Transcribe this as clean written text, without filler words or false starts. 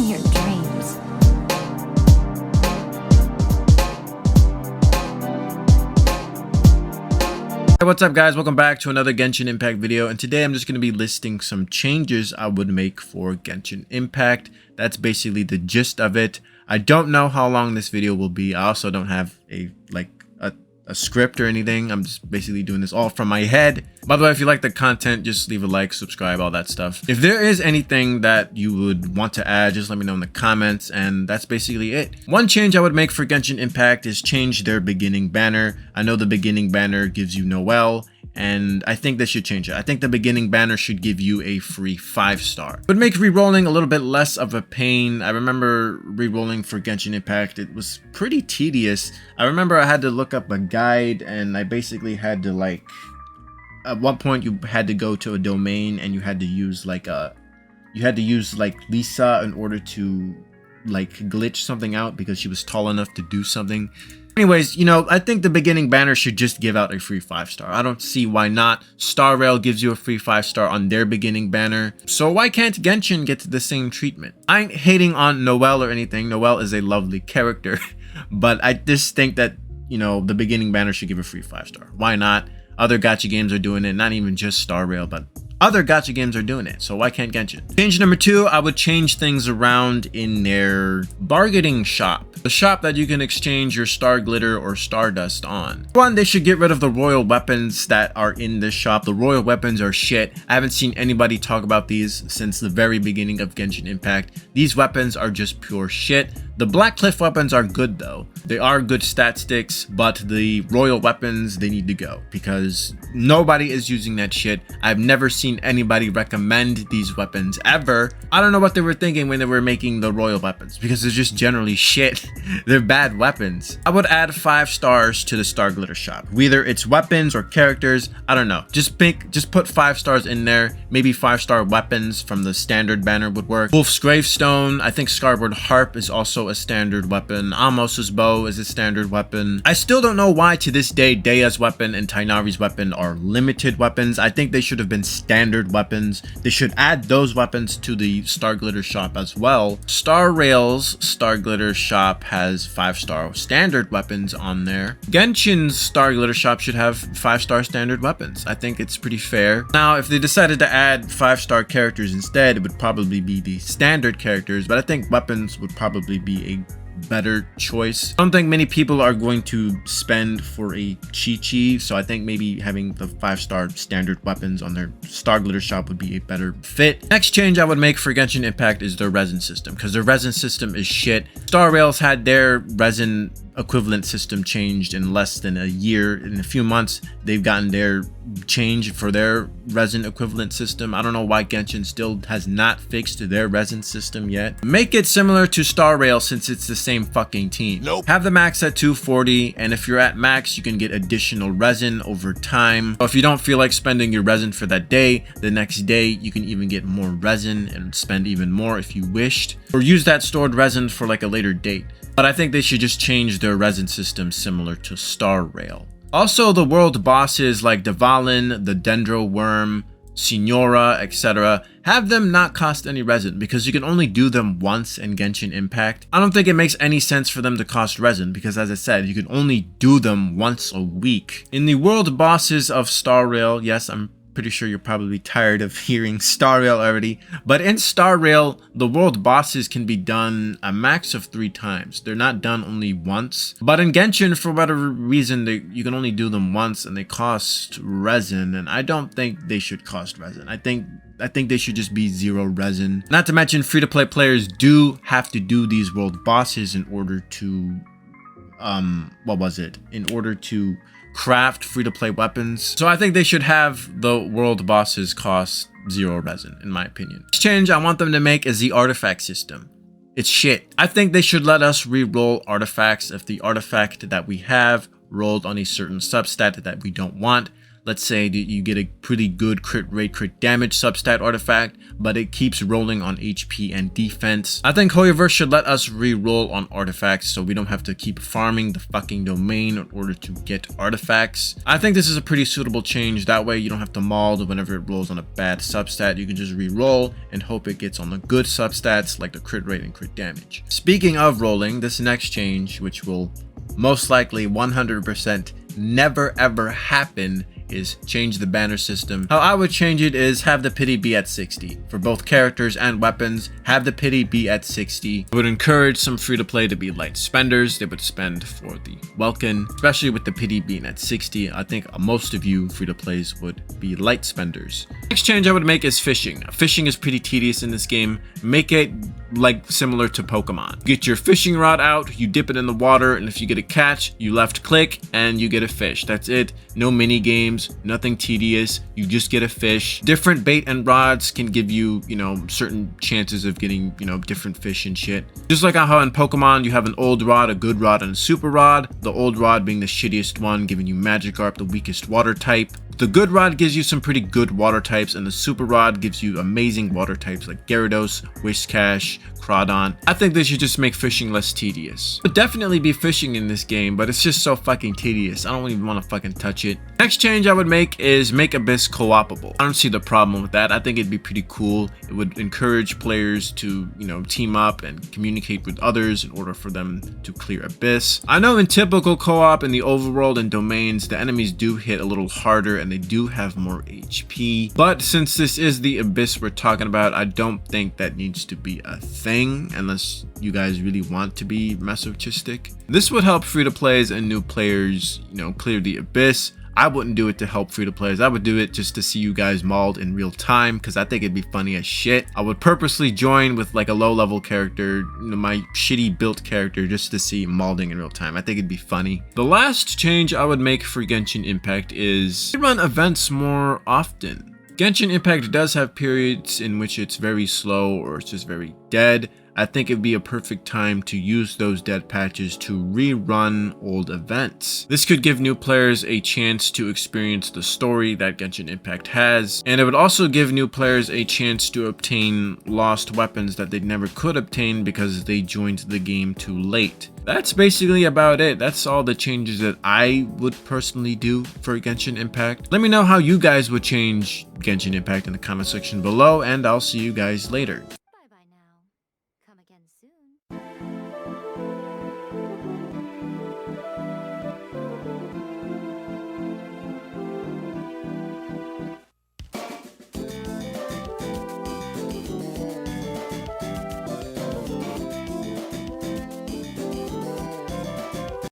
your dreams. Hey, what's up guys, welcome back to another Genshin Impact video, and today I'm just going to be listing some changes I would make for Genshin Impact. That's basically the gist of it. I don't know how long this video will be. I also don't have a script or anything. I'm just basically doing this all from my head. By the way, if you like the content, just leave a like, subscribe, all that stuff. If there is anything that you would want to add, just let me know in the comments, and that's basically it. One change I would make for Genshin Impact is change their beginning banner. I know the beginning banner gives you Noelle, and I think they should change it. I think the beginning banner should give you a free 5-star. Would make rerolling a little bit less of a pain. I remember rerolling for Genshin Impact. It was pretty tedious. I remember I had to look up a guide, and I basically had to at one point you had to go to a domain and you had to use Lisa in order to glitch something out because she was tall enough to do something. Anyways, I think the beginning banner should just give out a free 5-star. I don't see why not. Star Rail gives you a free 5-star on their beginning banner. So why can't Genshin get the same treatment? I ain't hating on Noelle or anything. Noelle is a lovely character. But I just think that, the beginning banner should give a free 5-star. Why not? Other gacha games are doing it. Not even just Star Rail, but other gacha games are doing it, so why can't Genshin? Change number 2, I would change things around in their bargaining shop. The shop that you can exchange your star glitter or stardust on. One, they should get rid of the royal weapons that are in this shop. The royal weapons are shit. I haven't seen anybody talk about these since the very beginning of Genshin Impact. These weapons are just pure shit. The Black Cliff weapons are good though. They are good stat sticks, but the royal weapons, they need to go because nobody is using that shit. I've never seen anybody recommend these weapons ever. I don't know what they were thinking when they were making the royal weapons because they're just generally shit. They're bad weapons. I would add 5 stars to the Star Glitter shop. Whether it's weapons or characters, I don't know. Just put 5 stars in there. Maybe 5-star weapons from the standard banner would work. Wolf's Gravestone, I think Skyward Harp is also a standard weapon. Amos's Bow is a standard weapon. I still don't know why to this day Dea's weapon and Tainari's weapon are limited weapons. I think they should have been standard weapons. They should add those weapons to the Star Glitter shop as well. Star Rail's Star Glitter shop has 5-star standard weapons on there. Genshin's Star Glitter shop should have 5-star standard weapons. I think it's pretty fair. Now, if they decided to add 5-star characters instead, it would probably be the standard characters, but I think weapons would probably be a better choice. I don't think many people are going to spend for a Chi-Chi, so I think maybe having the 5-star standard weapons on their Star Glitter shop would be a better fit. Next change I would make for Genshin Impact is their resin system, because their resin system is shit. Star Rail's had their resin equivalent system changed in less than a year. In a few months, they've gotten their change for their resin equivalent system. I don't know why Genshin still has not fixed their resin system yet. Make it similar to Star Rail since it's the same fucking team. Nope. Have the max at 240, and if you're at max, you can get additional resin over time. If you don't feel like spending your resin for that day, the next day you can even get more resin and spend even more if you wished, or use that stored resin for a later date. But I think they should just change their resin system similar to Star Rail. Also, the world bosses like Dvalin, the Dendro Worm, Signora, etc. have them not cost any resin because you can only do them once in Genshin Impact. I don't think it makes any sense for them to cost resin because, as I said, you can only do them once a week. In the world bosses of Star Rail, yes, I'm pretty sure you're probably tired of hearing Star Rail already, but in Star Rail, the world bosses can be done a max of 3 times. They're not done only once. But in Genshin, for whatever reason, you can only do them once and they cost resin, and I don't think they should cost resin. I think they should just be 0 resin. Not to mention, free-to-play players do have to do these world bosses in order to in order to craft free-to-play weapons. So I think they should have the world bosses cost 0 resin, in my opinion. Next change I want them to make is the artifact system. It's shit. I think they should let us re-roll artifacts if the artifact that we have rolled on a certain substat that we don't want. let's say you get a pretty good crit rate, crit damage substat artifact, but it keeps rolling on HP and defense. I think Hoyoverse should let us re-roll on artifacts so we don't have to keep farming the fucking domain in order to get artifacts. I think this is a pretty suitable change. That way you don't have to mauled whenever it rolls on a bad substat. You can just re-roll and hope it gets on the good substats like the crit rate and crit damage. Speaking of rolling, this next change, which will most likely 100% never ever happen, is change the banner system. How I would change it is have the pity be at 60. For both characters and weapons, have the pity be at 60. I would encourage some free-to-play to be light spenders. They would spend for the Welkin, especially with the pity being at 60. I think most of you free-to-plays would be light spenders. Next change I would make is fishing. Now, fishing is pretty tedious in this game. Make it like similar to Pokemon. Get your fishing rod out, you dip it in the water, and if you get a catch, you left click and you get a fish. That's it. No mini games, nothing tedious. You just get a fish. Different bait and rods can give you, certain chances of getting, different fish and shit. Just like how in Pokemon you have an old rod, a good rod, and a super rod. The old rod being the shittiest one, giving you Magikarp, the weakest water type. The good rod gives you some pretty good water types, and the super rod gives you amazing water types like Gyarados, Whiscash, Crawdon. I think they should just make fishing less tedious. But definitely be fishing in this game, but it's just so fucking tedious. I don't even want to fucking touch it. Next change I would make is make Abyss co-opable. I don't see the problem with that. I think it'd be pretty cool. It would encourage players to, team up and communicate with others in order for them to clear Abyss. I know in typical co-op in the overworld and domains, the enemies do hit a little harder and they do have more HP. But since this is the Abyss we're talking about, I don't think that needs to be a thing unless you guys really want to be masochistic. This would help free-to-plays and new players, clear the Abyss. I wouldn't do it to help free-to-players. I would do it just to see you guys mauled in real time because I think it'd be funny as shit. I would purposely join with like a low-level character, my shitty built character, just to see mauling in real time. I think it'd be funny. The last change I would make for Genshin Impact is run events more often. Genshin Impact does have periods in which it's very slow or it's just very dead. I think it'd be a perfect time to use those dead patches to rerun old events. This could give new players a chance to experience the story that Genshin Impact has, and it would also give new players a chance to obtain lost weapons that they never could obtain because they joined the game too late. That's basically about it. That's all the changes that I would personally do for Genshin Impact. Let me know how you guys would change Genshin Impact in the comment section below, and I'll see you guys later.